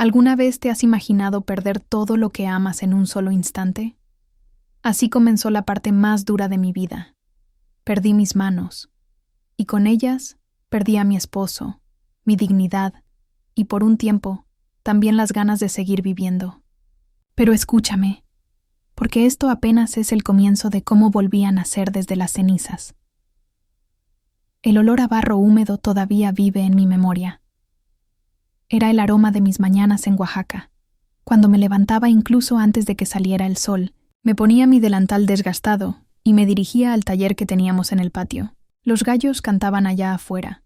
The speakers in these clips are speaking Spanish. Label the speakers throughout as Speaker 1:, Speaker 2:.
Speaker 1: ¿Alguna vez te has imaginado perder todo lo que amas en un solo instante? Así comenzó la parte más dura de mi vida. Perdí mis manos, y con ellas perdí a mi esposo, mi dignidad, y por un tiempo, también las ganas de seguir viviendo. Pero escúchame, porque esto apenas es el comienzo de cómo volví a nacer desde las cenizas. El olor a barro húmedo todavía vive en mi memoria. Era el aroma de mis mañanas en Oaxaca, cuando me levantaba incluso antes de que saliera el sol, me ponía mi delantal desgastado y me dirigía al taller que teníamos en el patio. Los gallos cantaban allá afuera.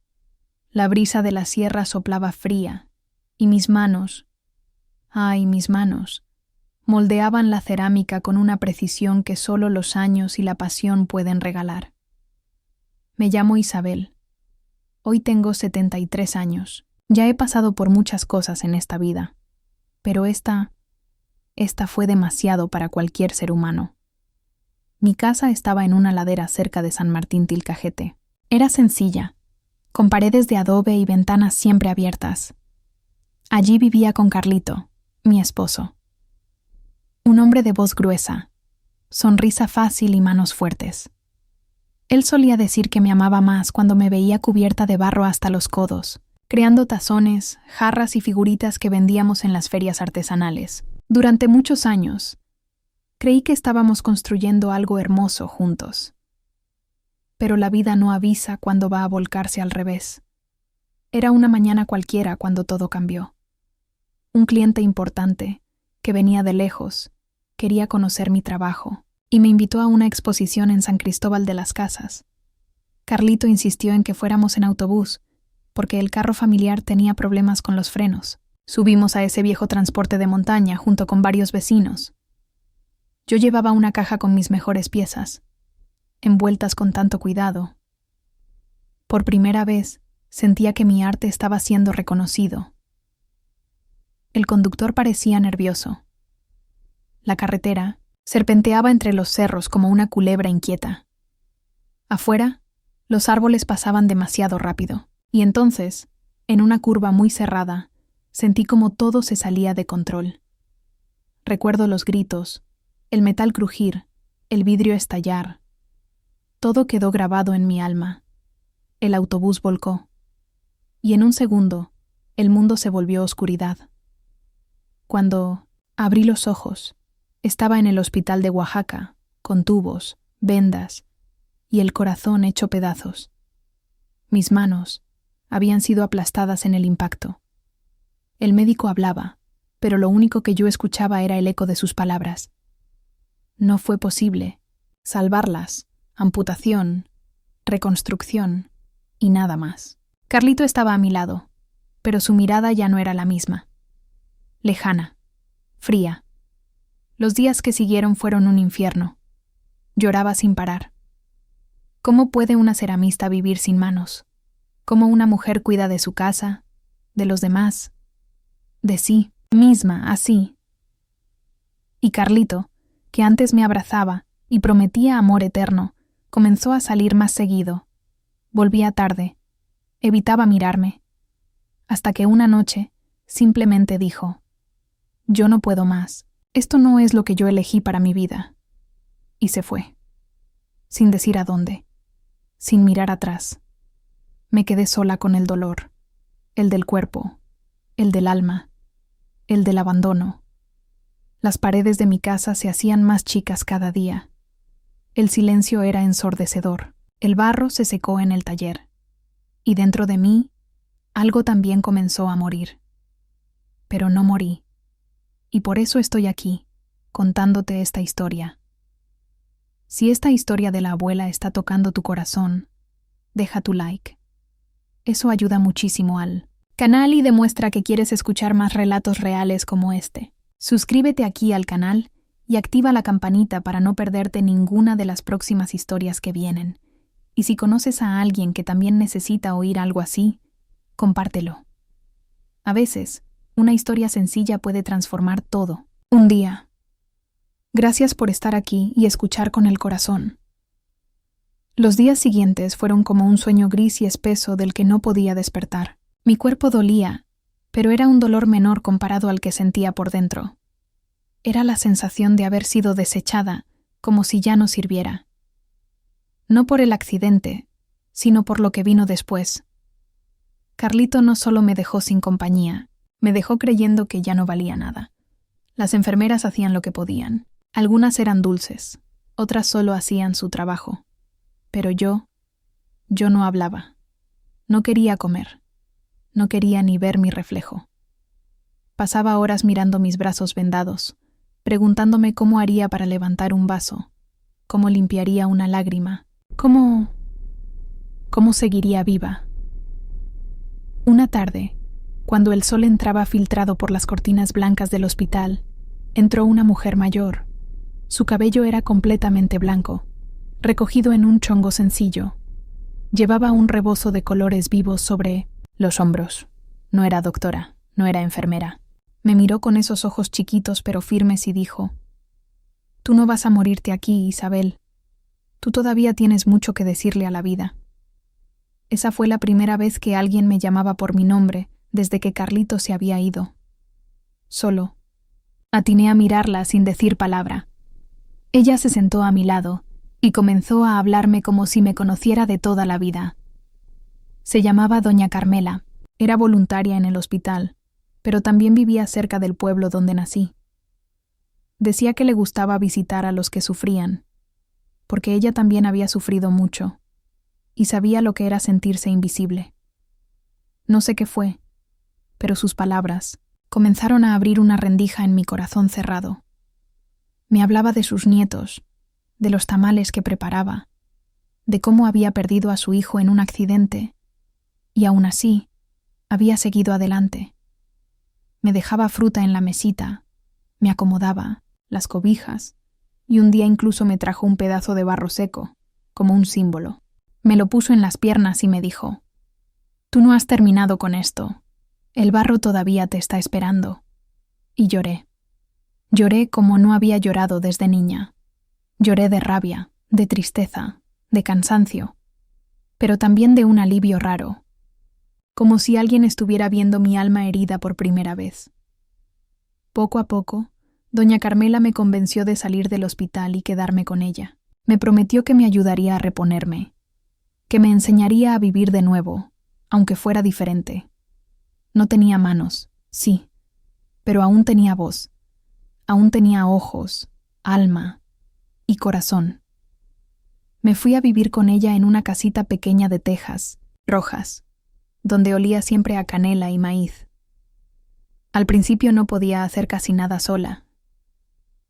Speaker 1: La brisa de la sierra soplaba fría, y mis manos, mis manos, moldeaban la cerámica con una precisión que solo los años y la pasión pueden regalar. Me llamo Isabel. Hoy tengo 73 años. Ya he pasado por muchas cosas en esta vida, pero esta fue demasiado para cualquier ser humano. Mi casa estaba en una ladera cerca de San Martín Tilcajete. Era sencilla, con paredes de adobe y ventanas siempre abiertas. Allí vivía con Carlito, mi esposo. Un hombre de voz gruesa, sonrisa fácil y manos fuertes. Él solía decir que me amaba más cuando me veía cubierta de barro hasta los codos, creando tazones, jarras y figuritas que vendíamos en las ferias artesanales. Durante muchos años, creí que estábamos construyendo algo hermoso juntos. Pero la vida no avisa cuando va a volcarse al revés. Era una mañana cualquiera cuando todo cambió. Un cliente importante, que venía de lejos, quería conocer mi trabajo y me invitó a una exposición en San Cristóbal de las Casas. Carlito insistió en que fuéramos en autobús, porque el carro familiar tenía problemas con los frenos. Subimos a ese viejo transporte de montaña junto con varios vecinos. Yo llevaba una caja con mis mejores piezas, envueltas con tanto cuidado. Por primera vez, sentía que mi arte estaba siendo reconocido. El conductor parecía nervioso. La carretera serpenteaba entre los cerros como una culebra inquieta. Afuera, los árboles pasaban demasiado rápido. Y entonces, en una curva muy cerrada, sentí como todo se salía de control. Recuerdo los gritos, el metal crujir, el vidrio estallar. Todo quedó grabado en mi alma. El autobús volcó. Y en un segundo, el mundo se volvió oscuridad. Cuando abrí los ojos, estaba en el hospital de Oaxaca, con tubos, vendas, y el corazón hecho pedazos. Mis manos habían sido aplastadas en el impacto. El médico hablaba, pero lo único que yo escuchaba era el eco de sus palabras. No fue posible salvarlas, amputación, reconstrucción y nada más. Carlito estaba a mi lado, pero su mirada ya no era la misma. Lejana, fría. Los días que siguieron fueron un infierno. Lloraba sin parar. ¿Cómo puede una ceramista vivir sin manos? ¿Cómo una mujer cuida de su casa, de los demás, de sí misma, así? Y Carlito, que antes me abrazaba y prometía amor eterno, comenzó a salir más seguido. Volvía tarde, evitaba mirarme, hasta que una noche simplemente dijo: «Yo no puedo más, esto no es lo que yo elegí para mi vida». Y se fue, sin decir a dónde, sin mirar atrás. Me quedé sola con el dolor, el del cuerpo, el del alma, el del abandono. Las paredes de mi casa se hacían más chicas cada día. El silencio era ensordecedor. El barro se secó en el taller. Y dentro de mí, algo también comenzó a morir. Pero no morí. Y por eso estoy aquí, contándote esta historia. Si esta historia de la abuela está tocando tu corazón, deja tu like. Eso ayuda muchísimo al canal y demuestra que quieres escuchar más relatos reales como este. Suscríbete aquí al canal y activa la campanita para no perderte ninguna de las próximas historias que vienen. Y si conoces a alguien que también necesita oír algo así, compártelo. A veces, una historia sencilla puede transformar todo. Un día. Gracias por estar aquí y escuchar con el corazón. Los días siguientes fueron como un sueño gris y espeso del que no podía despertar. Mi cuerpo dolía, pero era un dolor menor comparado al que sentía por dentro. Era la sensación de haber sido desechada, como si ya no sirviera. No por el accidente, sino por lo que vino después. Carlito no solo me dejó sin compañía, me dejó creyendo que ya no valía nada. Las enfermeras hacían lo que podían. Algunas eran dulces, otras solo hacían su trabajo. Pero yo no hablaba. No quería comer. No quería ni ver mi reflejo. Pasaba horas mirando mis brazos vendados, preguntándome cómo haría para levantar un vaso, cómo limpiaría una lágrima, cómo seguiría viva. Una tarde, cuando el sol entraba filtrado por las cortinas blancas del hospital, entró una mujer mayor. Su cabello era completamente blanco, recogido en un chongo sencillo. Llevaba un rebozo de colores vivos sobre los hombros. No era doctora, no era enfermera. Me miró con esos ojos chiquitos pero firmes y dijo: «Tú no vas a morirte aquí, Isabel. Tú todavía tienes mucho que decirle a la vida». Esa fue la primera vez que alguien me llamaba por mi nombre desde que Carlito se había ido. Solo. Atiné a mirarla sin decir palabra. Ella se sentó a mi lado y comenzó a hablarme como si me conociera de toda la vida. Se llamaba Doña Carmela, era voluntaria en el hospital, pero también vivía cerca del pueblo donde nací. Decía que le gustaba visitar a los que sufrían, porque ella también había sufrido mucho, y sabía lo que era sentirse invisible. No sé qué fue, pero sus palabras comenzaron a abrir una rendija en mi corazón cerrado. Me hablaba de sus nietos, de los tamales que preparaba, de cómo había perdido a su hijo en un accidente, y aún así, había seguido adelante. Me dejaba fruta en la mesita, me acomodaba, las cobijas, y un día incluso me trajo un pedazo de barro seco, como un símbolo. Me lo puso en las piernas y me dijo: «Tú no has terminado con esto. El barro todavía te está esperando». Y lloré. Lloré como no había llorado desde niña. Lloré de rabia, de tristeza, de cansancio, pero también de un alivio raro, como si alguien estuviera viendo mi alma herida por primera vez. Poco a poco, doña Carmela me convenció de salir del hospital y quedarme con ella. Me prometió que me ayudaría a reponerme, que me enseñaría a vivir de nuevo, aunque fuera diferente. No tenía manos, sí, pero aún tenía voz, aún tenía ojos, alma y corazón. Me fui a vivir con ella en una casita pequeña de tejas, rojas, donde olía siempre a canela y maíz. Al principio no podía hacer casi nada sola.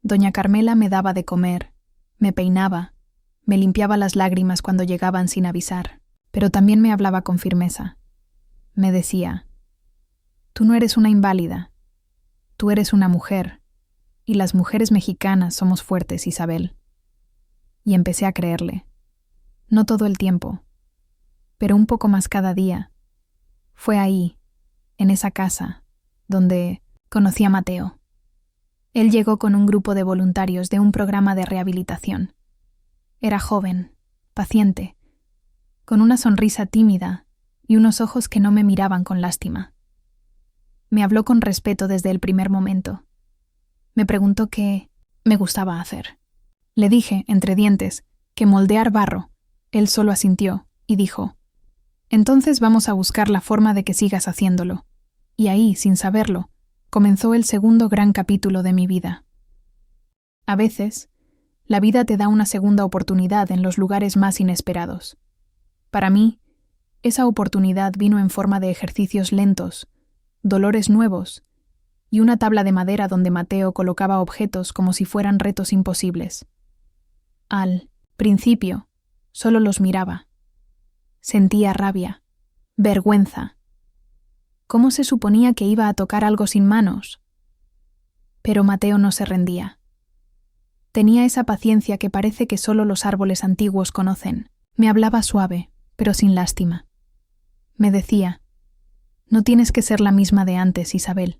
Speaker 1: Doña Carmela me daba de comer, me peinaba, me limpiaba las lágrimas cuando llegaban sin avisar, pero también me hablaba con firmeza. Me decía: «Tú no eres una inválida, tú eres una mujer, y las mujeres mexicanas somos fuertes, Isabel». Y empecé a creerle. No todo el tiempo, pero un poco más cada día. Fue ahí, en esa casa, donde conocí a Mateo. Él llegó con un grupo de voluntarios de un programa de rehabilitación. Era joven, paciente, con una sonrisa tímida y unos ojos que no me miraban con lástima. Me habló con respeto desde el primer momento. Me preguntó qué me gustaba hacer. Le dije, entre dientes, que moldear barro. Él solo asintió y dijo: «Entonces vamos a buscar la forma de que sigas haciéndolo». Y ahí, sin saberlo, comenzó el segundo gran capítulo de mi vida. A veces, la vida te da una segunda oportunidad en los lugares más inesperados. Para mí, esa oportunidad vino en forma de ejercicios lentos, dolores nuevos y una tabla de madera donde Mateo colocaba objetos como si fueran retos imposibles. Al principio, solo los miraba. Sentía rabia, vergüenza. ¿Cómo se suponía que iba a tocar algo sin manos? Pero Mateo no se rendía. Tenía esa paciencia que parece que solo los árboles antiguos conocen. Me hablaba suave, pero sin lástima. Me decía: «No tienes que ser la misma de antes, Isabel.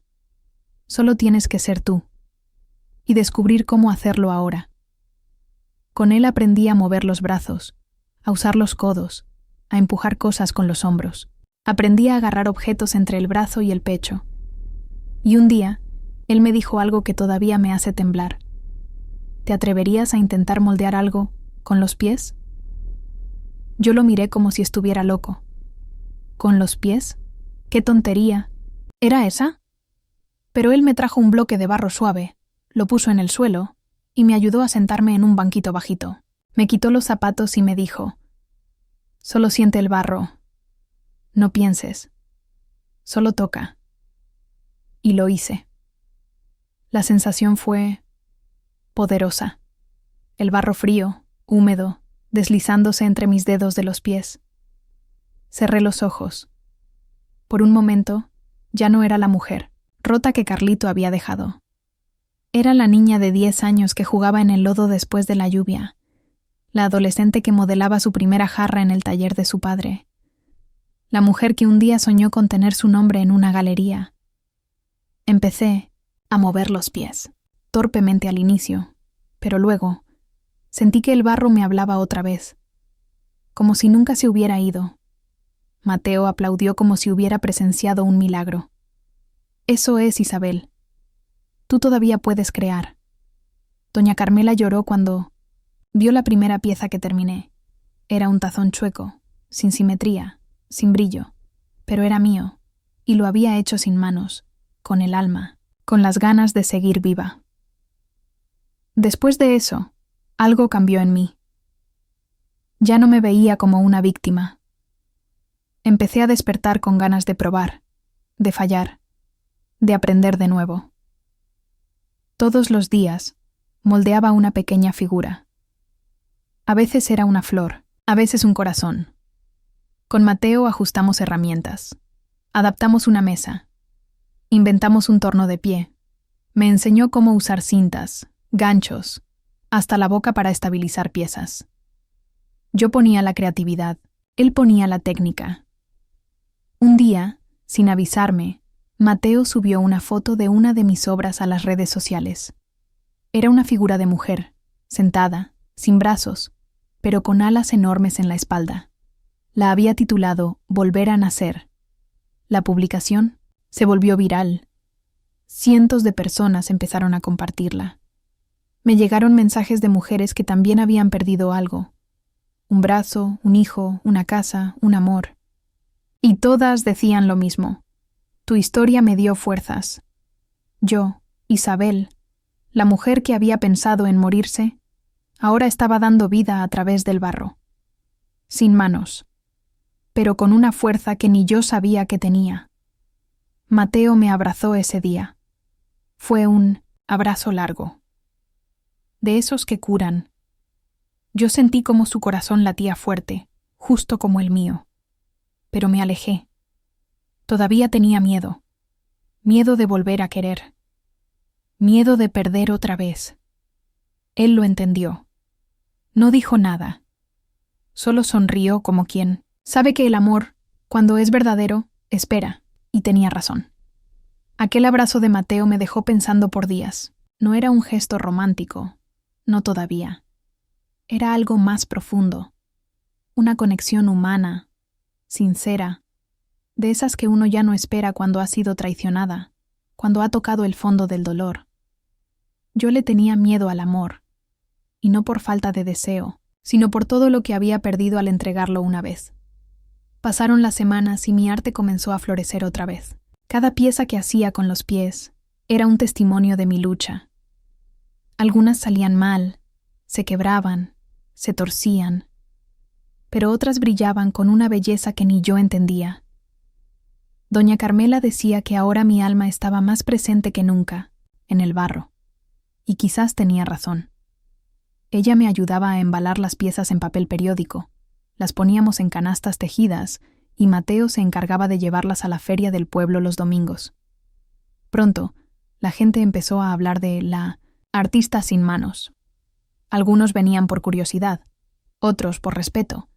Speaker 1: Solo tienes que ser tú. Y descubrir cómo hacerlo ahora». Con él aprendí a mover los brazos, a usar los codos, a empujar cosas con los hombros. Aprendí a agarrar objetos entre el brazo y el pecho, Y un día, él me dijo algo que todavía me hace temblar. ¿Te atreverías a intentar moldear algo con los pies? Yo lo miré como si estuviera loco. ¿Con los pies? ¡Qué tontería! ¿Era esa? Pero él me trajo un bloque de barro suave, lo puso en el suelo y me ayudó a sentarme en un banquito bajito. Me quitó los zapatos y me dijo: «Solo siente el barro. No pienses. Solo toca». Y lo hice. La sensación fue poderosa. El barro frío, húmedo, deslizándose entre mis dedos de los pies. Cerré los ojos. Por un momento, ya no era la mujer rota que Carlito había dejado. Era la niña de 10 años que jugaba en el lodo después de la lluvia, la adolescente que modelaba su primera jarra en el taller de su padre, la mujer que un día soñó con tener su nombre en una galería. Empecé a mover los pies, torpemente al inicio, pero luego sentí que el barro me hablaba otra vez, como si nunca se hubiera ido. Mateo aplaudió como si hubiera presenciado un milagro. «Eso es, Isabel. Tú todavía puedes crear». Doña Carmela lloró cuando vio la primera pieza que terminé. Era un tazón chueco, sin simetría, sin brillo, pero era mío, y lo había hecho sin manos, con el alma, con las ganas de seguir viva. Después de eso, algo cambió en mí. Ya no me veía como una víctima. Empecé a despertar con ganas de probar, de fallar, de aprender de nuevo. Todos los días moldeaba una pequeña figura. A veces era una flor, a veces un corazón. Con Mateo ajustamos herramientas, adaptamos una mesa, inventamos un torno de pie. Me enseñó cómo usar cintas, ganchos, hasta la boca para estabilizar piezas. Yo ponía la creatividad, él ponía la técnica. Un día, sin avisarme, Mateo subió una foto de una de mis obras a las redes sociales. Era una figura de mujer, sentada, sin brazos, pero con alas enormes en la espalda. La había titulado «Volver a nacer». La publicación se volvió viral. Cientos de personas empezaron a compartirla. Me llegaron mensajes de mujeres que también habían perdido algo. Un brazo, un hijo, una casa, un amor. Y todas decían lo mismo. Tu historia me dio fuerzas. Yo, Isabel, la mujer que había pensado en morirse, ahora estaba dando vida a través del barro. Sin manos, pero con una fuerza que ni yo sabía que tenía. Mateo me abrazó ese día. Fue un abrazo largo. De esos que curan. Yo sentí como su corazón latía fuerte, justo como el mío. Pero me alejé. Todavía tenía miedo. Miedo de volver a querer. Miedo de perder otra vez. Él lo entendió. No dijo nada. Solo sonrió como quien sabe que el amor, cuando es verdadero, espera, y tenía razón. Aquel abrazo de Mateo me dejó pensando por días. No era un gesto romántico, no todavía. Era algo más profundo. Una conexión humana, sincera, de esas que uno ya no espera cuando ha sido traicionada, cuando ha tocado el fondo del dolor. Yo le tenía miedo al amor, y no por falta de deseo, sino por todo lo que había perdido al entregarlo una vez. Pasaron las semanas y mi arte comenzó a florecer otra vez. Cada pieza que hacía con los pies era un testimonio de mi lucha. Algunas salían mal, se quebraban, se torcían, pero otras brillaban con una belleza que ni yo entendía. Doña Carmela decía que ahora mi alma estaba más presente que nunca, en el barro, y quizás tenía razón. Ella me ayudaba a embalar las piezas en papel periódico, las poníamos en canastas tejidas y Mateo se encargaba de llevarlas a la feria del pueblo los domingos. Pronto, la gente empezó a hablar de la artista sin manos. Algunos venían por curiosidad, otros por respeto,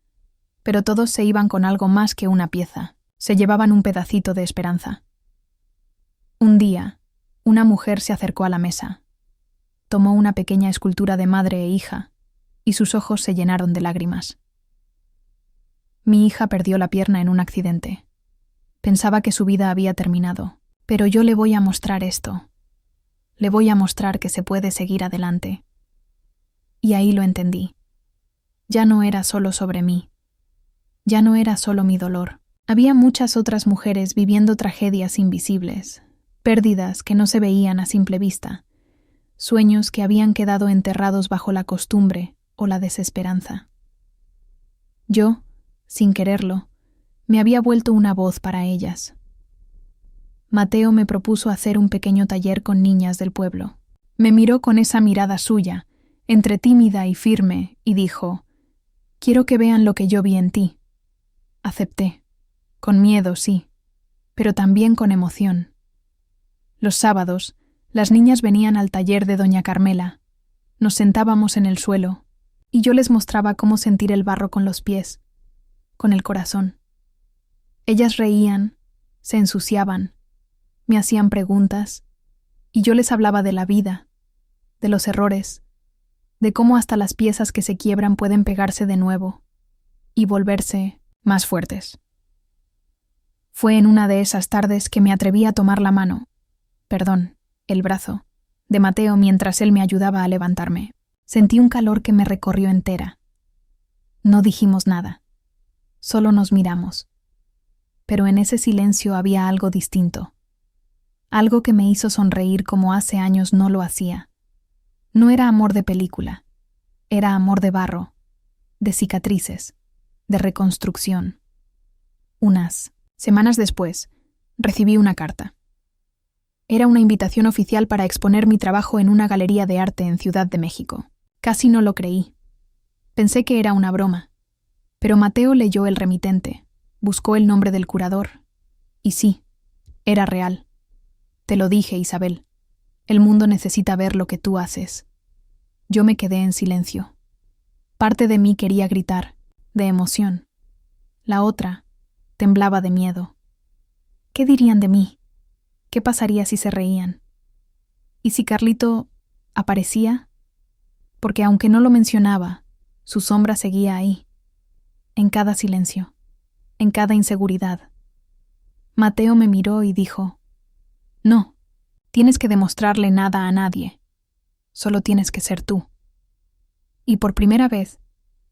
Speaker 1: pero todos se iban con algo más que una pieza. Se llevaban un pedacito de esperanza. Un día, una mujer se acercó a la mesa. Tomó una pequeña escultura de madre e hija, y sus ojos se llenaron de lágrimas. Mi hija perdió la pierna en un accidente. Pensaba que su vida había terminado, Pero yo le voy a mostrar esto. Le voy a mostrar que se puede seguir adelante. Y ahí lo entendí. Ya no era solo sobre mí. Ya no era solo mi dolor. Había muchas otras mujeres viviendo tragedias invisibles, pérdidas que no se veían a simple vista, sueños que habían quedado enterrados bajo la costumbre o la desesperanza. Yo, sin quererlo, me había vuelto una voz para ellas. Mateo me propuso hacer un pequeño taller con niñas del pueblo. Me miró con esa mirada suya, entre tímida y firme, y dijo: «Quiero que vean lo que yo vi en ti». Acepté. Con miedo, sí, pero también con emoción. Los sábados, las niñas venían al taller de doña Carmela. Nos sentábamos en el suelo, y yo les mostraba cómo sentir el barro con los pies, con el corazón. Ellas reían, se ensuciaban, me hacían preguntas, y yo les hablaba de la vida, de los errores, de cómo hasta las piezas que se quiebran pueden pegarse de nuevo y volverse más fuertes. Fue en una de esas tardes que me atreví a tomar la mano, el brazo, de Mateo mientras él me ayudaba a levantarme. Sentí un calor que me recorrió entera. No dijimos nada, solo nos miramos. Pero en ese silencio había algo distinto, algo que me hizo sonreír como hace años no lo hacía. No era amor de película, era amor de barro, de cicatrices, de reconstrucción. Unas semanas después, recibí una carta. Era una invitación oficial para exponer mi trabajo en una galería de arte en Ciudad de México. Casi no lo creí. Pensé que era una broma. Pero Mateo leyó el remitente, buscó el nombre del curador. Y sí, era real. Te lo dije, Isabel. El mundo necesita ver lo que tú haces. Yo me quedé en silencio. Parte de mí quería gritar, de emoción. La otra temblaba de miedo. ¿Qué dirían de mí? ¿Qué pasaría si se reían? ¿Y si Carlito aparecía? Porque aunque no lo mencionaba, su sombra seguía ahí, en cada silencio, en cada inseguridad. Mateo me miró y dijo: «No, tienes que demostrarle nada a nadie. Solo tienes que ser tú». Y por primera vez,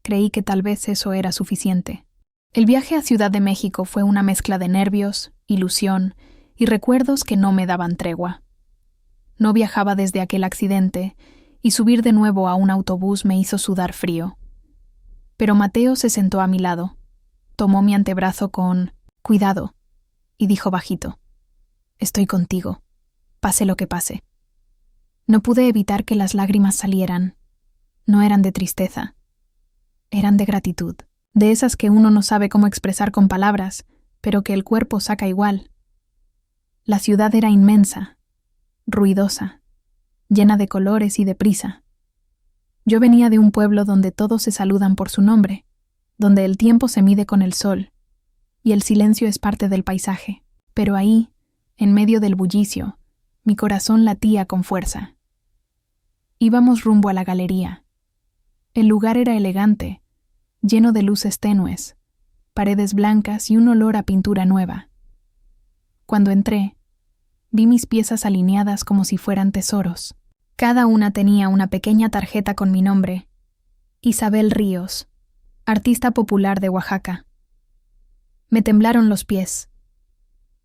Speaker 1: creí que tal vez eso era suficiente. El viaje a Ciudad de México fue una mezcla de nervios, ilusión y recuerdos que no me daban tregua. No viajaba desde aquel accidente, y subir de nuevo a un autobús me hizo sudar frío. Pero Mateo se sentó a mi lado, tomó mi antebrazo con «cuidado» y dijo bajito: «Estoy contigo, pase lo que pase». No pude evitar que las lágrimas salieran. No eran de tristeza, eran de gratitud, de esas que uno no sabe cómo expresar con palabras, pero que el cuerpo saca igual. La ciudad era inmensa, ruidosa, llena de colores y de prisa. Yo venía de un pueblo donde todos se saludan por su nombre, donde el tiempo se mide con el sol, y el silencio es parte del paisaje. Pero ahí, en medio del bullicio, mi corazón latía con fuerza. Íbamos rumbo a la galería. El lugar era elegante, lleno de luces tenues, paredes blancas y un olor a pintura nueva. Cuando entré, vi mis piezas alineadas como si fueran tesoros. Cada una tenía una pequeña tarjeta con mi nombre: Isabel Ríos, artista popular de Oaxaca. Me temblaron los pies.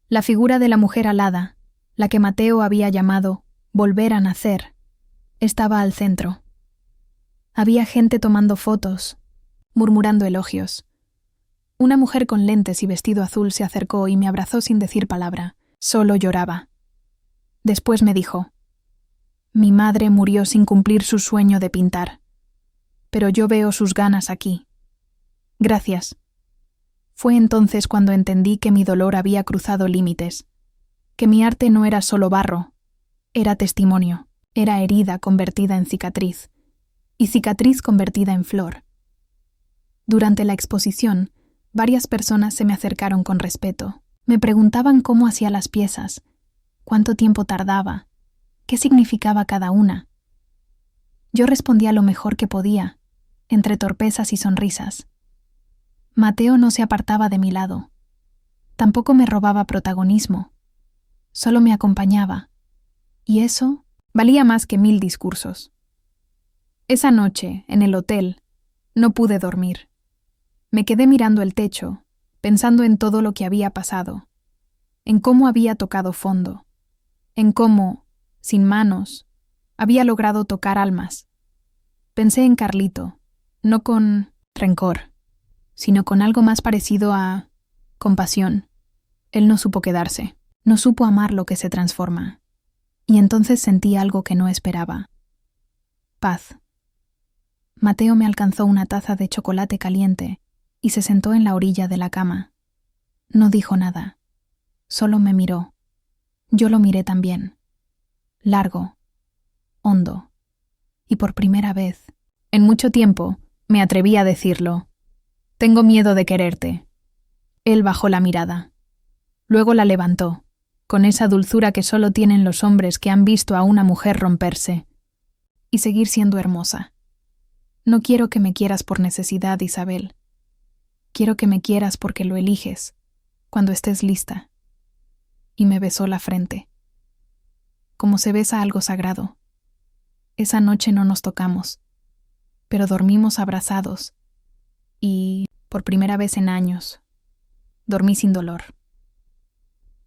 Speaker 1: La figura de la mujer alada, la que Mateo había llamado «volver a nacer», estaba al centro. Había gente tomando fotos, murmurando elogios. Una mujer con lentes y vestido azul se acercó y me abrazó sin decir palabra. Solo lloraba. Después me dijo: «Mi madre murió sin cumplir su sueño de pintar. Pero yo veo sus ganas aquí. Gracias». Fue entonces cuando entendí que mi dolor había cruzado límites, que mi arte no era solo barro, era testimonio, era herida convertida en cicatriz, y cicatriz convertida en flor. Durante la exposición, varias personas se me acercaron con respeto. Me preguntaban cómo hacía las piezas, cuánto tiempo tardaba, qué significaba cada una. Yo respondía lo mejor que podía, entre torpezas y sonrisas. Mateo no se apartaba de mi lado. Tampoco me robaba protagonismo. Solo me acompañaba. Y eso valía más que 1000 discursos. Esa noche, en el hotel, no pude dormir. Me quedé mirando el techo, pensando en todo lo que había pasado, en cómo había tocado fondo, en cómo, sin manos, había logrado tocar almas. Pensé en Carlito, no con rencor, sino con algo más parecido a compasión. Él no supo quedarse, no supo amar lo que se transforma. Y entonces sentí algo que no esperaba. Paz. Mateo me alcanzó una taza de chocolate caliente y se sentó en la orilla de la cama. No dijo nada, solo me miró. Yo lo miré también. Largo, hondo. Y por primera vez, en mucho tiempo, me atreví a decirlo. Tengo miedo de quererte. Él bajó la mirada. Luego la levantó, con esa dulzura que solo tienen los hombres que han visto a una mujer romperse. Y seguir siendo hermosa. No quiero que me quieras por necesidad, Isabel. Quiero que me quieras porque lo eliges, cuando estés lista. Y me besó la frente. Como se besa algo sagrado. Esa noche no nos tocamos, pero dormimos abrazados. Y, por primera vez en años, dormí sin dolor.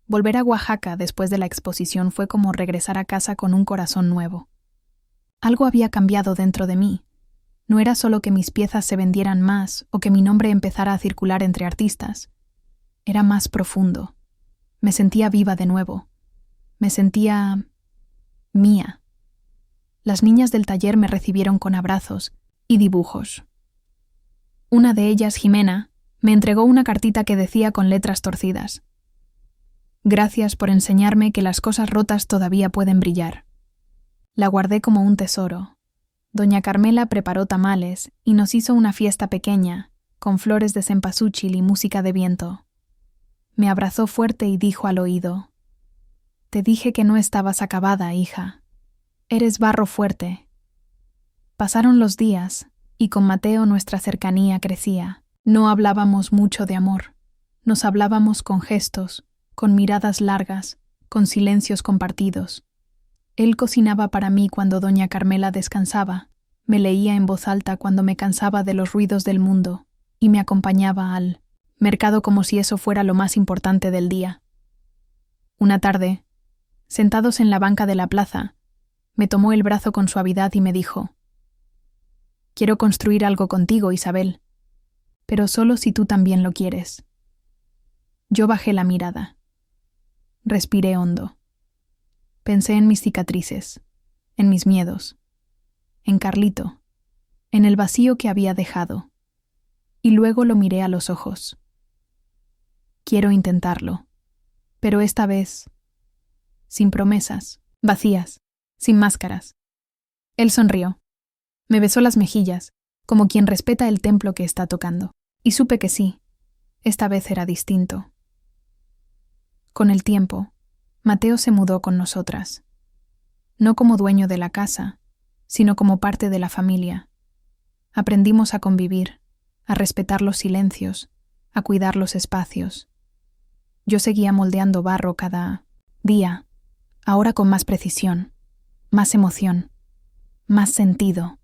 Speaker 1: Volver a Oaxaca después de la exposición fue como regresar a casa con un corazón nuevo. Algo había cambiado dentro de mí. No era solo que mis piezas se vendieran más o que mi nombre empezara a circular entre artistas. Era más profundo. Me sentía viva de nuevo. Me sentía mía. Las niñas del taller me recibieron con abrazos y dibujos. Una de ellas, Jimena, me entregó una cartita que decía con letras torcidas: Gracias por enseñarme que las cosas rotas todavía pueden brillar. La guardé como un tesoro. Doña Carmela preparó tamales y nos hizo una fiesta pequeña, con flores de cempasúchil y música de viento. Me abrazó fuerte y dijo al oído: Te dije que no estabas acabada, hija. Eres barro fuerte. Pasaron los días, y con Mateo nuestra cercanía crecía. No hablábamos mucho de amor. Nos hablábamos con gestos, con miradas largas, con silencios compartidos. Él cocinaba para mí cuando doña Carmela descansaba, me leía en voz alta cuando me cansaba de los ruidos del mundo, y me acompañaba al mercado como si eso fuera lo más importante del día. Una tarde, sentados en la banca de la plaza, me tomó el brazo con suavidad y me dijo: Quiero construir algo contigo, Isabel, pero solo si tú también lo quieres. Yo bajé la mirada. Respiré hondo. Pensé en mis cicatrices, en mis miedos, en Carlito, en el vacío que había dejado, y luego lo miré a los ojos. Quiero intentarlo, pero esta vez, sin promesas, vacías, sin máscaras. Él sonrió. Me besó las mejillas, como quien respeta el templo que está tocando, y supe que sí, esta vez era distinto. Con el tiempo, Mateo se mudó con nosotras, no como dueño de la casa, sino como parte de la familia. Aprendimos a convivir, a respetar los silencios, a cuidar los espacios. Yo seguía moldeando barro cada día, ahora con más precisión, más emoción, más sentido.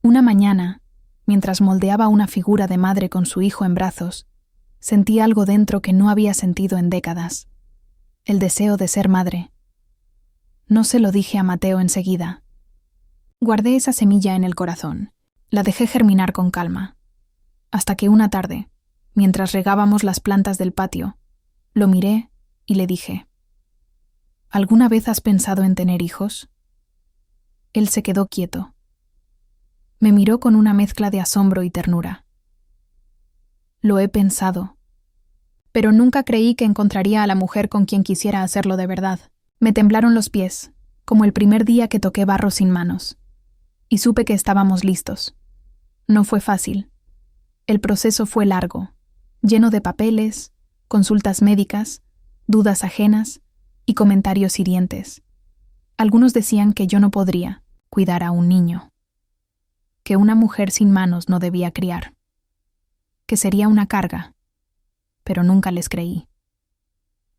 Speaker 1: Una mañana, mientras moldeaba una figura de madre con su hijo en brazos, sentí algo dentro que no había sentido en décadas. El deseo de ser madre. No se lo dije a Mateo enseguida. Guardé esa semilla en el corazón, la dejé germinar con calma, hasta que una tarde, mientras regábamos las plantas del patio, lo miré y le dije: ¿Alguna vez has pensado en tener hijos? Él se quedó quieto. Me miró con una mezcla de asombro y ternura. Lo he pensado, pero nunca creí que encontraría a la mujer con quien quisiera hacerlo de verdad. Me temblaron los pies, como el primer día que toqué barro sin manos, y supe que estábamos listos. No fue fácil. El proceso fue largo, lleno de papeles, consultas médicas, dudas ajenas y comentarios hirientes. Algunos decían que yo no podría cuidar a un niño, que una mujer sin manos no debía criar, que sería una carga, pero nunca les creí.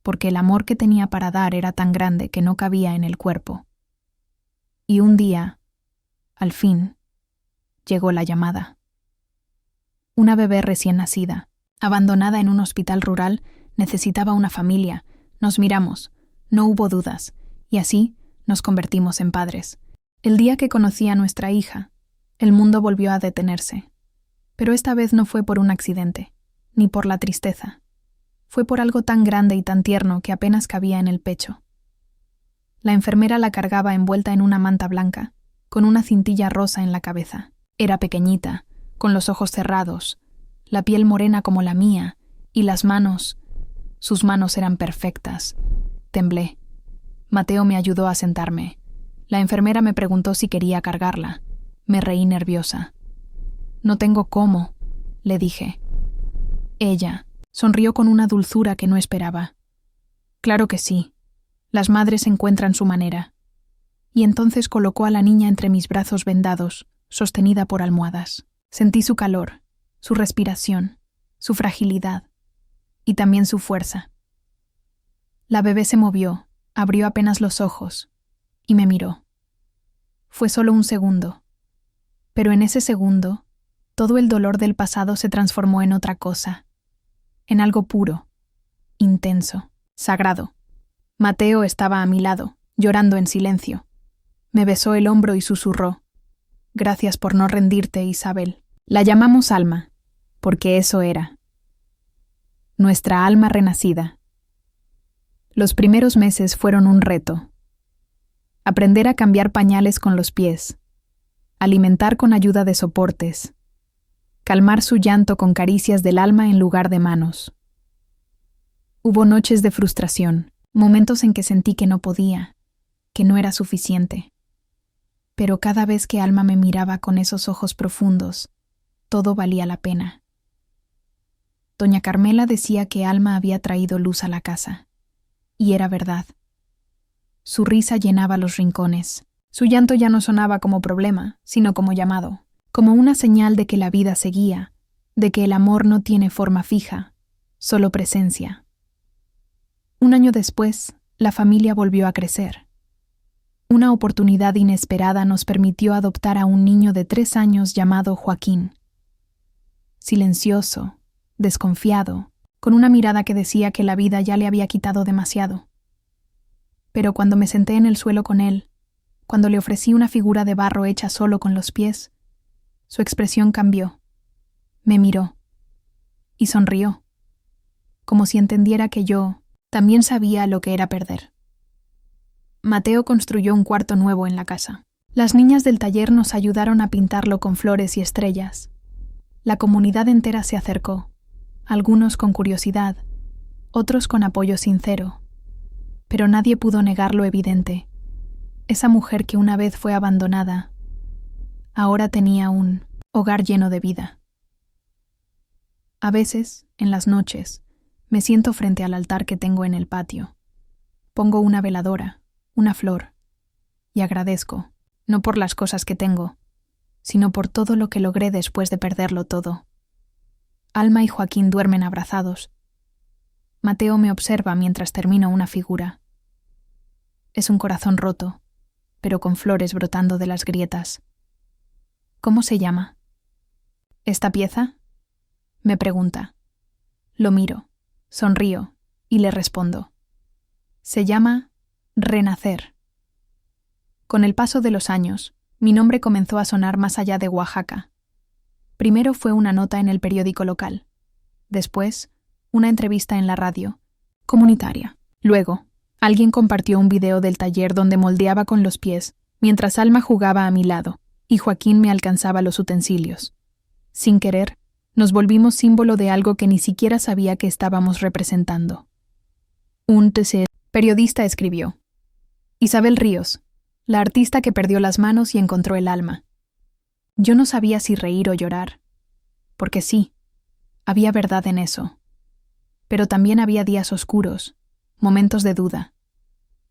Speaker 1: porque el amor que tenía para dar era tan grande que no cabía en el cuerpo. Y un día, al fin, llegó la llamada. Una bebé recién nacida, abandonada en un hospital rural, necesitaba una familia. Nos miramos, no hubo dudas, y así nos convertimos en padres. El día que conocí a nuestra hija, el mundo volvió a detenerse. Pero esta vez no fue por un accidente, ni por la tristeza. Fue por algo tan grande y tan tierno que apenas cabía en el pecho. La enfermera la cargaba envuelta en una manta blanca, con una cintilla rosa en la cabeza. Era pequeñita, con los ojos cerrados, la piel morena como la mía, y las manos. Sus manos eran perfectas. Temblé. Mateo me ayudó a sentarme. La enfermera me preguntó si quería cargarla. Me reí nerviosa. «No tengo cómo», le dije. Ella sonrió con una dulzura que no esperaba. «Claro que sí. Las madres encuentran su manera». Y entonces colocó a la niña entre mis brazos vendados, sostenida por almohadas. Sentí su calor, su respiración, su fragilidad y también su fuerza. La bebé se movió, abrió apenas los ojos y me miró. Fue solo un segundo, pero en ese segundo, todo el dolor del pasado se transformó en otra cosa, en algo puro, intenso, sagrado. Mateo estaba a mi lado, llorando en silencio. Me besó el hombro y susurró: «Gracias por no rendirte, Isabel». La llamamos Alma, porque eso era. Nuestra alma renacida. Los primeros meses fueron un reto. Aprender a cambiar pañales con los pies, alimentar con ayuda de soportes, calmar su llanto con caricias del alma en lugar de manos. Hubo noches de frustración, momentos en que sentí que no podía, que no era suficiente. Pero cada vez que Alma me miraba con esos ojos profundos, todo valía la pena. Doña Carmela decía que Alma había traído luz a la casa, y era verdad. Su risa llenaba los rincones. Su llanto ya no sonaba como problema, sino como llamado, como una señal de que la vida seguía, de que el amor no tiene forma fija, solo presencia. Un año después, la familia volvió a crecer. Una oportunidad inesperada nos permitió adoptar a un niño de 3 años llamado Joaquín. Silencioso, desconfiado, con una mirada que decía que la vida ya le había quitado demasiado. Pero cuando me senté en el suelo con él, cuando le ofrecí una figura de barro hecha solo con los pies, su expresión cambió. Me miró y sonrió, como si entendiera que yo también sabía lo que era perder. Mateo construyó un cuarto nuevo en la casa. Las niñas del taller nos ayudaron a pintarlo con flores y estrellas. La comunidad entera se acercó, algunos con curiosidad, otros con apoyo sincero. Pero nadie pudo negar lo evidente. Esa mujer que una vez fue abandonada, ahora tenía un hogar lleno de vida. A veces, en las noches, me siento frente al altar que tengo en el patio. Pongo una veladora, una flor, y agradezco, no por las cosas que tengo, sino por todo lo que logré después de perderlo todo. Alma y Joaquín duermen abrazados. Mateo me observa mientras termino una figura. Es un corazón roto, pero con flores brotando de las grietas. ¿Cómo se llama? ¿Esta pieza?, me pregunta. Lo miro, sonrío y le respondo. Se llama Renacer. Con el paso de los años, mi nombre comenzó a sonar más allá de Oaxaca. Primero fue una nota en el periódico local. Después, una entrevista en la radio, comunitaria. Luego, alguien compartió un video del taller donde moldeaba con los pies, mientras Alma jugaba a mi lado y Joaquín me alcanzaba los utensilios. Sin querer, nos volvimos símbolo de algo que ni siquiera sabía que estábamos representando. Un periodista escribió: Isabel Ríos, la artista que perdió las manos y encontró el alma. Yo no sabía si reír o llorar, porque sí, había verdad en eso. Pero también había días oscuros, momentos de duda,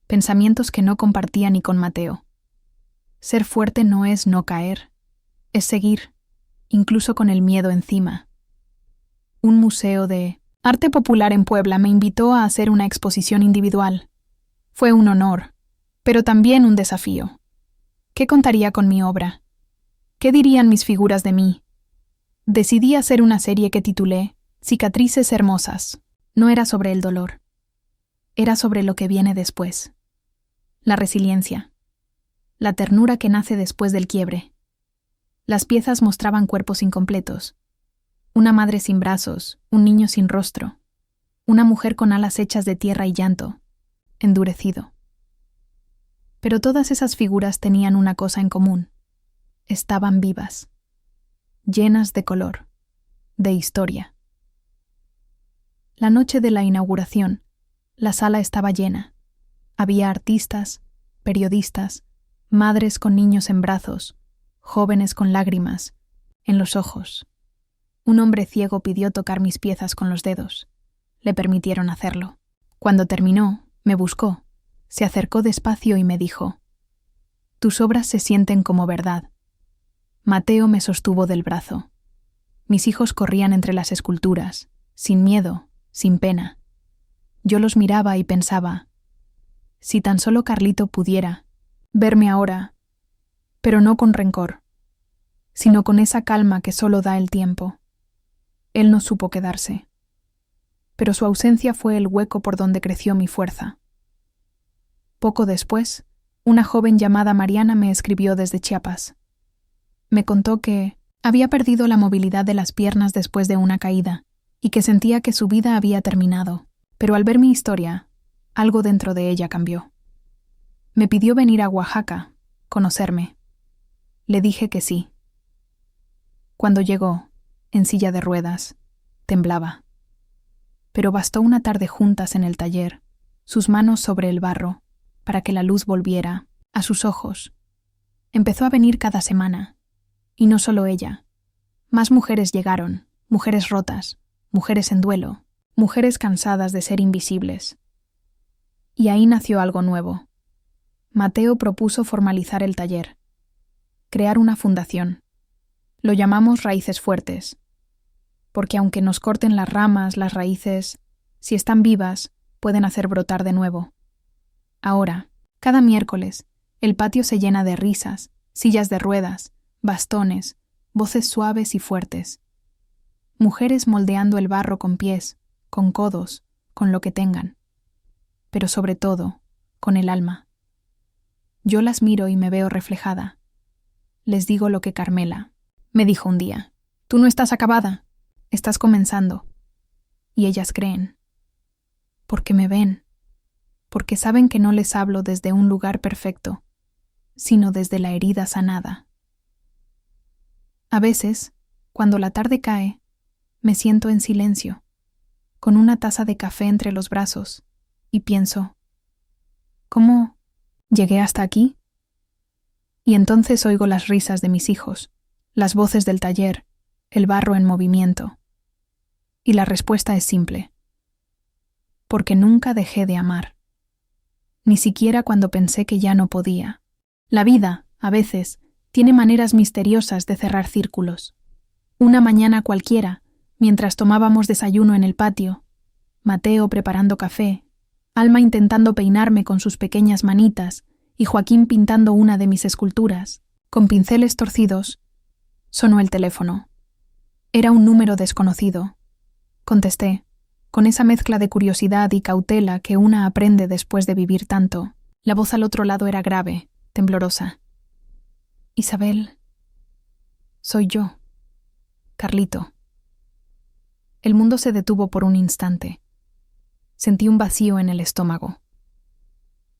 Speaker 1: pensamientos que no compartía ni con Mateo. Ser fuerte no es no caer, es seguir, incluso con el miedo encima. Un museo de Arte Popular en Puebla me invitó a hacer una exposición individual. Fue un honor, pero también un desafío. ¿Qué contaría con mi obra? ¿Qué dirían mis figuras de mí? Decidí hacer una serie que titulé Cicatrices Hermosas. No era sobre el dolor. Era sobre lo que viene después. La resiliencia. La ternura que nace después del quiebre. Las piezas mostraban cuerpos incompletos. Una madre sin brazos, un niño sin rostro. Una mujer con alas hechas de tierra y llanto, endurecido. Pero todas esas figuras tenían una cosa en común. Estaban vivas, llenas de color, de historia. La noche de la inauguración, la sala estaba llena. Había artistas, periodistas, madres con niños en brazos, jóvenes con lágrimas en los ojos. Un hombre ciego pidió tocar mis piezas con los dedos. Le permitieron hacerlo. Cuando terminó, me buscó, se acercó despacio y me dijo: «Tus obras se sienten como verdad». Mateo me sostuvo del brazo. Mis hijos corrían entre las esculturas, sin miedo, sin pena. Yo los miraba y pensaba: si tan solo Carlito pudiera verme ahora, pero no con rencor, sino con esa calma que solo da el tiempo. Él no supo quedarse, pero su ausencia fue el hueco por donde creció mi fuerza. Poco después, una joven llamada Mariana me escribió desde Chiapas. Me contó que había perdido la movilidad de las piernas después de una caída y que sentía que su vida había terminado, pero al ver mi historia, algo dentro de ella cambió. Me pidió venir a Oaxaca, conocerme. Le dije que sí. Cuando llegó, en silla de ruedas, temblaba. Pero bastó una tarde juntas en el taller, sus manos sobre el barro, para que la luz volviera a sus ojos. Empezó a venir cada semana, y no solo ella. Más mujeres llegaron, mujeres rotas, mujeres en duelo, mujeres cansadas de ser invisibles. Y ahí nació algo nuevo. Mateo propuso formalizar el taller, crear una fundación. Lo llamamos Raíces Fuertes, porque aunque nos corten las ramas, las raíces, si están vivas, pueden hacer brotar de nuevo. Ahora, cada miércoles, el patio se llena de risas, sillas de ruedas, bastones, voces suaves y fuertes. Mujeres moldeando el barro con pies, con codos, con lo que tengan. Pero sobre todo, con el alma. Yo las miro y me veo reflejada. Les digo lo que Carmela me dijo un día: «Tú no estás acabada, estás comenzando». Y ellas creen. Porque me ven. Porque saben que no les hablo desde un lugar perfecto, sino desde la herida sanada. A veces, cuando la tarde cae, me siento en silencio, con una taza de café entre los brazos, y pienso: ¿cómo llegué hasta aquí? Y entonces oigo las risas de mis hijos, las voces del taller, el barro en movimiento. Y la respuesta es simple: porque nunca dejé de amar. Ni siquiera cuando pensé que ya no podía. La vida, a veces, tiene maneras misteriosas de cerrar círculos. Una mañana cualquiera, mientras tomábamos desayuno en el patio, Mateo preparando café, Alma intentando peinarme con sus pequeñas manitas y Joaquín pintando una de mis esculturas, con pinceles torcidos, sonó el teléfono. Era un número desconocido. Contesté, con esa mezcla de curiosidad y cautela que una aprende después de vivir tanto. La voz al otro lado era grave, temblorosa. «Isabel, soy yo, Carlito». El mundo se detuvo por un instante. Sentí un vacío en el estómago.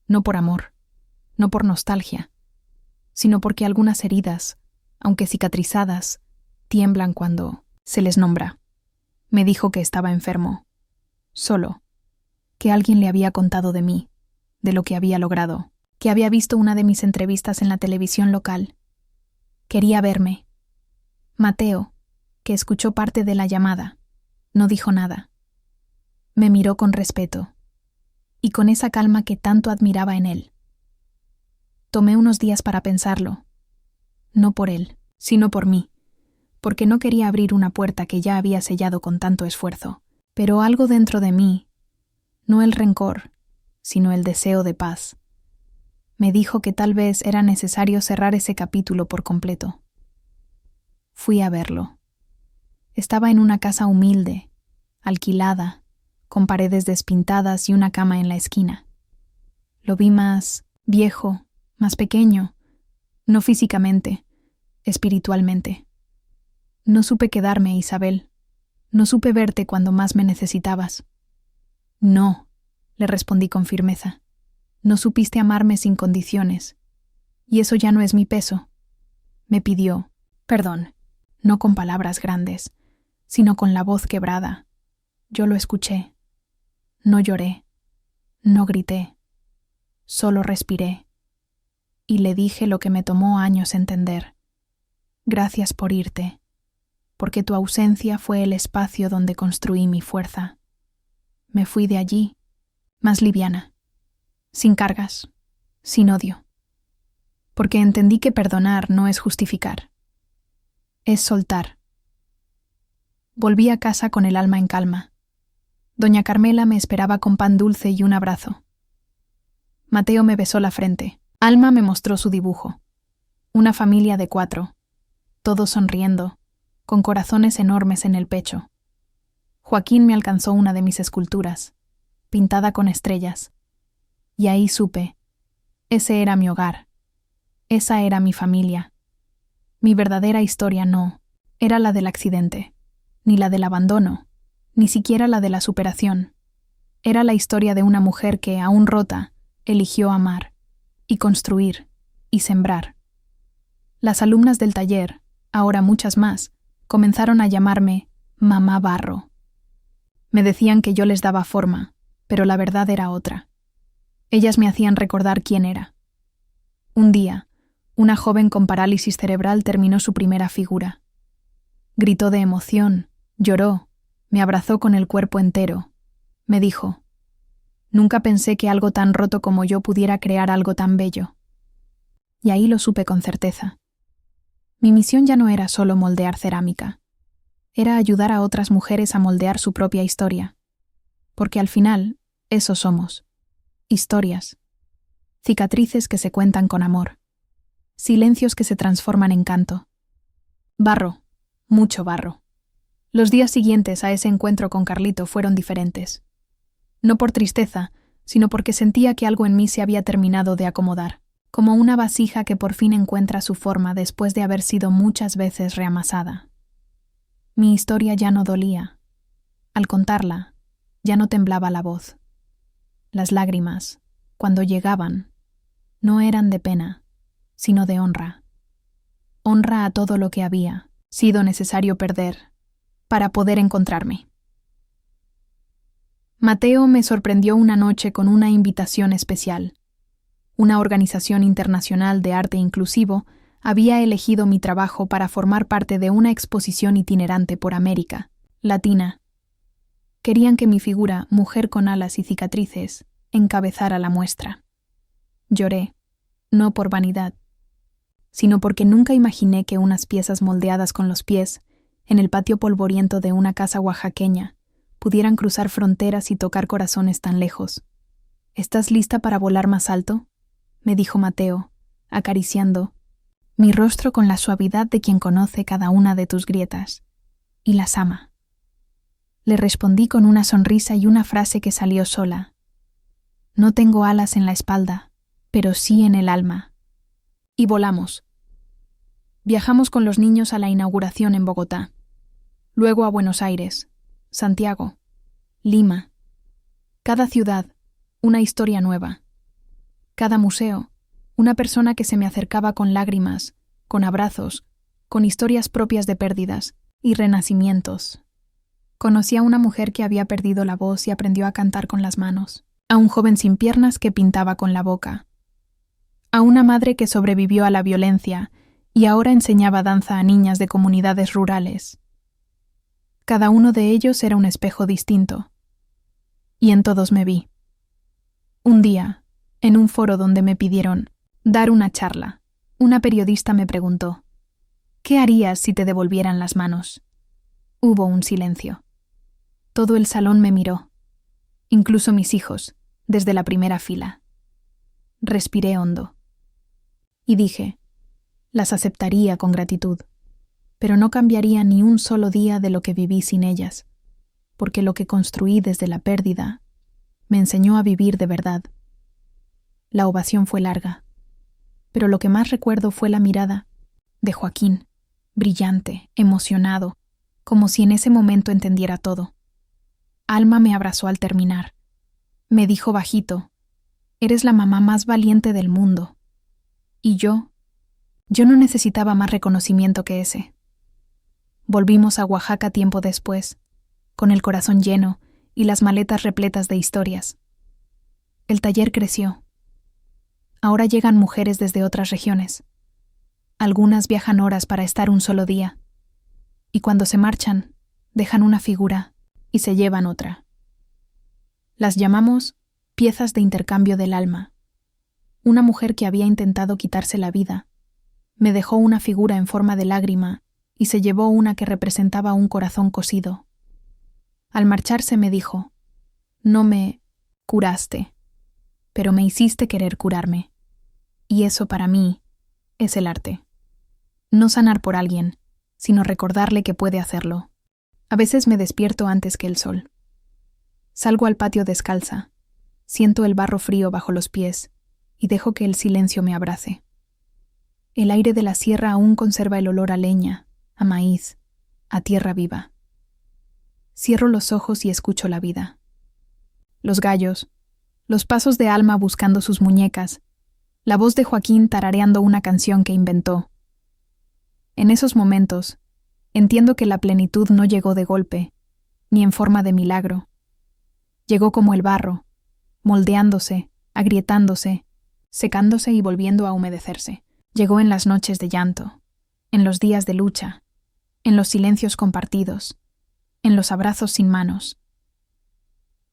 Speaker 1: No por amor, no por nostalgia, sino porque algunas heridas, aunque cicatrizadas, tiemblan cuando se les nombra. Me dijo que estaba enfermo, solo, que alguien le había contado de mí, de lo que había logrado, que había visto una de mis entrevistas en la televisión local. Quería verme. Mateo, que escuchó parte de la llamada, no dijo nada. Me miró con respeto, y con esa calma que tanto admiraba en él. Tomé unos días para pensarlo, no por él, sino por mí, porque no quería abrir una puerta que ya había sellado con tanto esfuerzo. Pero algo dentro de mí, no el rencor, sino el deseo de paz, me dijo que tal vez era necesario cerrar ese capítulo por completo. Fui a verlo. Estaba en una casa humilde, alquilada, con paredes despintadas y una cama en la esquina. Lo vi más viejo, más pequeño, no físicamente, espiritualmente. No supe quedarme, Isabel. No supe verte cuando más me necesitabas. No, le respondí con firmeza. No supiste amarme sin condiciones. Y eso ya no es mi peso. Me pidió perdón, no con palabras grandes, sino con la voz quebrada. Yo lo escuché. No lloré, no grité, solo respiré. Y le dije lo que me tomó años entender. Gracias por irte, porque tu ausencia fue el espacio donde construí mi fuerza. Me fui de allí, más liviana, sin cargas, sin odio, porque entendí que perdonar no es justificar, es soltar. Volví a casa con el alma en calma. Doña Carmela me esperaba con pan dulce y un abrazo. Mateo me besó la frente. Alma me mostró su dibujo. Una familia de 4, todos sonriendo, con corazones enormes en el pecho. Joaquín me alcanzó una de mis esculturas, pintada con estrellas. Y ahí supe, ese era mi hogar, esa era mi familia. Mi verdadera historia no era la del accidente, ni la del abandono, ni siquiera la de la superación. Era la historia de una mujer que, aún rota, eligió amar, y construir, y sembrar. Las alumnas del taller, ahora muchas más, comenzaron a llamarme Mamá Barro. Me decían que yo les daba forma, pero la verdad era otra. Ellas me hacían recordar quién era. Un día, una joven con parálisis cerebral terminó su primera figura. Gritó de emoción, lloró, me abrazó con el cuerpo entero. Me dijo: nunca pensé que algo tan roto como yo pudiera crear algo tan bello. Y ahí lo supe con certeza. Mi misión ya no era solo moldear cerámica. Era ayudar a otras mujeres a moldear su propia historia. Porque al final, eso somos. Historias. Cicatrices que se cuentan con amor. Silencios que se transforman en canto. Barro. Mucho barro. Los días siguientes a ese encuentro con Carlito fueron diferentes. No por tristeza, sino porque sentía que algo en mí se había terminado de acomodar, como una vasija que por fin encuentra su forma después de haber sido muchas veces reamasada. Mi historia ya no dolía. Al contarla, ya no temblaba la voz. Las lágrimas, cuando llegaban, no eran de pena, sino de honra. Honra a todo lo que había sido necesario perder para poder encontrarme. Mateo me sorprendió una noche con una invitación especial. Una organización internacional de arte inclusivo había elegido mi trabajo para formar parte de una exposición itinerante por América Latina. Querían que mi figura, mujer con alas y cicatrices, encabezara la muestra. Lloré, no por vanidad, sino porque nunca imaginé que unas piezas moldeadas con los pies, en el patio polvoriento de una casa oaxaqueña, pudieran cruzar fronteras y tocar corazones tan lejos. ¿Estás lista para volar más alto?, me dijo Mateo, acariciando mi rostro con la suavidad de quien conoce cada una de tus grietas y las ama. Le respondí con una sonrisa y una frase que salió sola. No tengo alas en la espalda, pero sí en el alma. Y volamos. Viajamos con los niños a la inauguración en Bogotá, luego a Buenos Aires, Santiago, Lima. Cada ciudad, una historia nueva. Cada museo, una persona que se me acercaba con lágrimas, con abrazos, con historias propias de pérdidas y renacimientos. Conocí a una mujer que había perdido la voz y aprendió a cantar con las manos, a un joven sin piernas que pintaba con la boca, a una madre que sobrevivió a la violencia y ahora enseñaba danza a niñas de comunidades rurales. Cada uno de ellos era un espejo distinto, y en todos me vi. Un día, en un foro donde me pidieron dar una charla, una periodista me preguntó: ¿qué harías si te devolvieran las manos? Hubo un silencio. Todo el salón me miró, incluso mis hijos, desde la primera fila. Respiré hondo. Y dije, las aceptaría con gratitud, pero no cambiaría ni un solo día de lo que viví sin ellas, porque lo que construí desde la pérdida me enseñó a vivir de verdad. La ovación fue larga, pero lo que más recuerdo fue la mirada de Joaquín, brillante, emocionado, como si en ese momento entendiera todo. Alma me abrazó al terminar. Me dijo bajito, «Eres la mamá más valiente del mundo». Y yo no necesitaba más reconocimiento que ese. Volvimos a Oaxaca tiempo después, con el corazón lleno y las maletas repletas de historias. El taller creció. Ahora llegan mujeres desde otras regiones. Algunas viajan horas para estar un solo día. Y cuando se marchan, dejan una figura y se llevan otra. Las llamamos piezas de intercambio del alma. Una mujer que había intentado quitarse la vida me dejó una figura en forma de lágrima y se llevó una que representaba un corazón cosido. Al marcharse me dijo, «No me curaste, pero me hiciste querer curarme». Y eso para mí es el arte. No sanar por alguien, sino recordarle que puede hacerlo. A veces me despierto antes que el sol. Salgo al patio descalza, siento el barro frío bajo los pies y dejo que el silencio me abrace. El aire de la sierra aún conserva el olor a leña, a maíz, a tierra viva. Cierro los ojos y escucho la vida. Los gallos, los pasos de Alma buscando sus muñecas, la voz de Joaquín tarareando una canción que inventó. En esos momentos, entiendo que la plenitud no llegó de golpe, ni en forma de milagro. Llegó como el barro, moldeándose, agrietándose, secándose y volviendo a humedecerse. Llegó en las noches de llanto, en los días de lucha, en los silencios compartidos, en los abrazos sin manos.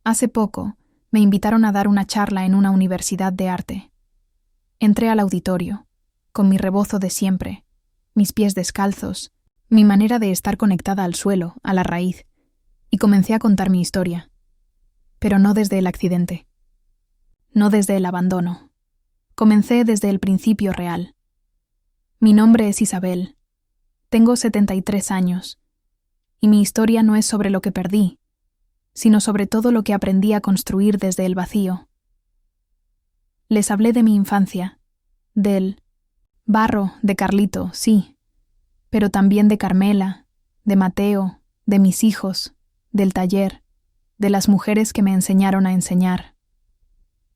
Speaker 1: Hace poco, me invitaron a dar una charla en una universidad de arte. Entré al auditorio, con mi rebozo de siempre, mis pies descalzos, mi manera de estar conectada al suelo, a la raíz, y comencé a contar mi historia. Pero no desde el accidente. No desde el abandono. Comencé desde el principio real. Mi nombre es Isabel. Tengo 73 años. Y mi historia no es sobre lo que perdí, sino sobre todo lo que aprendí a construir desde el vacío. Les hablé de mi infancia, del barro de Carlito, sí, pero también de Carmela, de Mateo, de mis hijos, del taller, de las mujeres que me enseñaron a enseñar.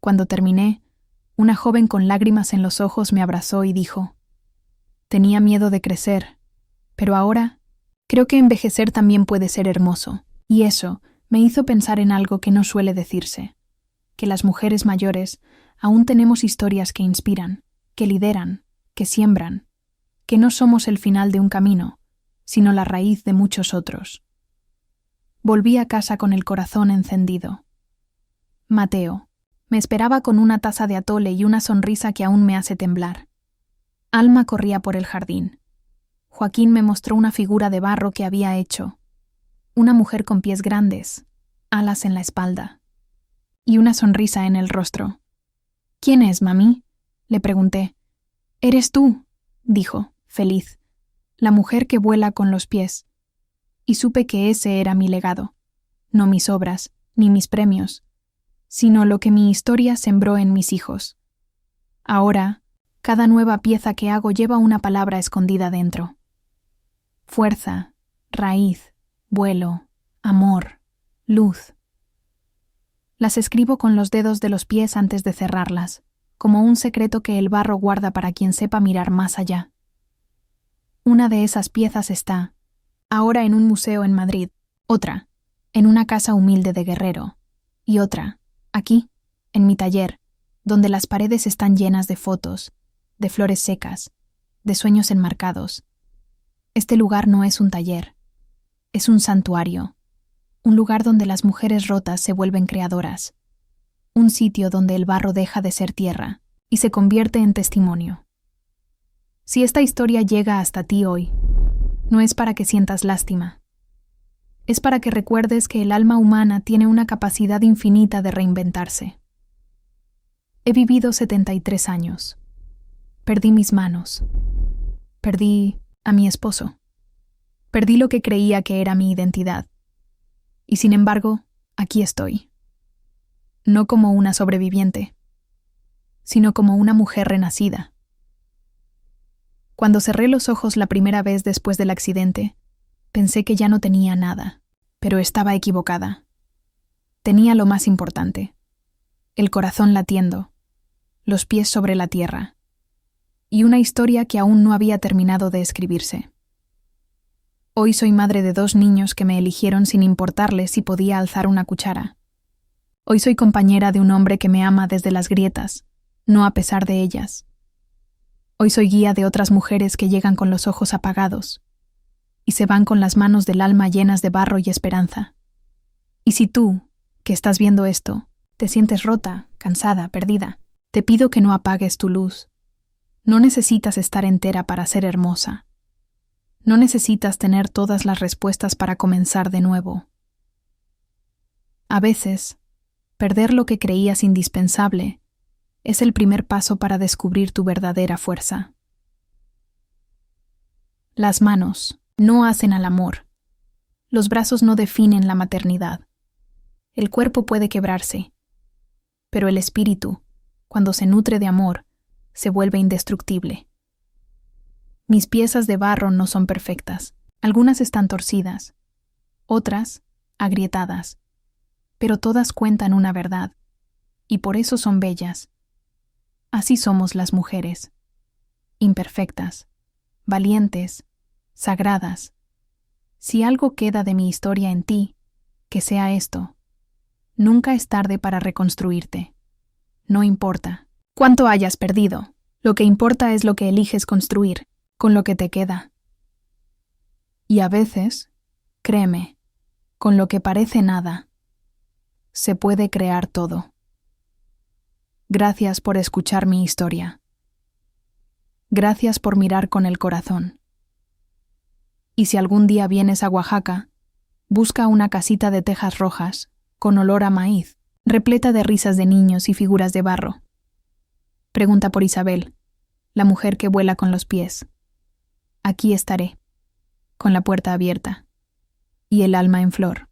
Speaker 1: Cuando terminé, una joven con lágrimas en los ojos me abrazó y dijo, «Tenía miedo de crecer, pero ahora creo que envejecer también puede ser hermoso». Y eso me hizo pensar en algo que no suele decirse, que las mujeres mayores aún tenemos historias que inspiran, que lideran, que siembran, que no somos el final de un camino, sino la raíz de muchos otros. Volví a casa con el corazón encendido. Mateo me esperaba con una taza de atole y una sonrisa que aún me hace temblar. Alma corría por el jardín. Joaquín me mostró una figura de barro que había hecho. Una mujer con pies grandes, alas en la espalda, y una sonrisa en el rostro. «¿Quién es, mami?», le pregunté. «Eres tú», dijo, feliz, «la mujer que vuela con los pies». Y supe que ese era mi legado, no mis obras, ni mis premios, sino lo que mi historia sembró en mis hijos. Ahora, cada nueva pieza que hago lleva una palabra escondida dentro. Fuerza, raíz, vuelo, amor, luz. Las escribo con los dedos de los pies antes de cerrarlas, como un secreto que el barro guarda para quien sepa mirar más allá. Una de esas piezas está, ahora en un museo en Madrid, otra, en una casa humilde de Guerrero, y otra, aquí, en mi taller, donde las paredes están llenas de fotos, de flores secas, de sueños enmarcados. Este lugar no es un taller, es un santuario, un lugar donde las mujeres rotas se vuelven creadoras, un sitio donde el barro deja de ser tierra y se convierte en testimonio. Si esta historia llega hasta ti hoy, no es para que sientas lástima. Es para que recuerdes que el alma humana tiene una capacidad infinita de reinventarse. He vivido 73 años. Perdí mis manos. Perdí a mi esposo. Perdí lo que creía que era mi identidad. Y sin embargo, aquí estoy. No como una sobreviviente, sino como una mujer renacida. Cuando cerré los ojos la primera vez después del accidente, pensé que ya no tenía nada, pero estaba equivocada. Tenía lo más importante: el corazón latiendo, los pies sobre la tierra, y una historia que aún no había terminado de escribirse. Hoy soy madre de 2 niños que me eligieron sin importarles si podía alzar una cuchara. Hoy soy compañera de un hombre que me ama desde las grietas, no a pesar de ellas. Hoy soy guía de otras mujeres que llegan con los ojos apagados y se van con las manos del alma llenas de barro y esperanza. Y si tú, que estás viendo esto, te sientes rota, cansada, perdida, te pido que no apagues tu luz. No necesitas estar entera para ser hermosa. No necesitas tener todas las respuestas para comenzar de nuevo. A veces, perder lo que creías indispensable es el primer paso para descubrir tu verdadera fuerza. Las manos no hacen al amor. Los brazos no definen la maternidad. El cuerpo puede quebrarse, pero el espíritu, cuando se nutre de amor, se vuelve indestructible. Mis piezas de barro no son perfectas. Algunas están torcidas, otras agrietadas, pero todas cuentan una verdad, y por eso son bellas. Así somos las mujeres, imperfectas, valientes, sagradas. Si algo queda de mi historia en ti, que sea esto. Nunca es tarde para reconstruirte. No importa cuánto hayas perdido, lo que importa es lo que eliges construir, con lo que te queda. Y a veces, créeme, con lo que parece nada, se puede crear todo. Gracias por escuchar mi historia. Gracias por mirar con el corazón. Y si algún día vienes a Oaxaca, busca una casita de tejas rojas, con olor a maíz, repleta de risas de niños y figuras de barro. Pregunta por Isabel, la mujer que vuela con los pies. Aquí estaré, con la puerta abierta y el alma en flor.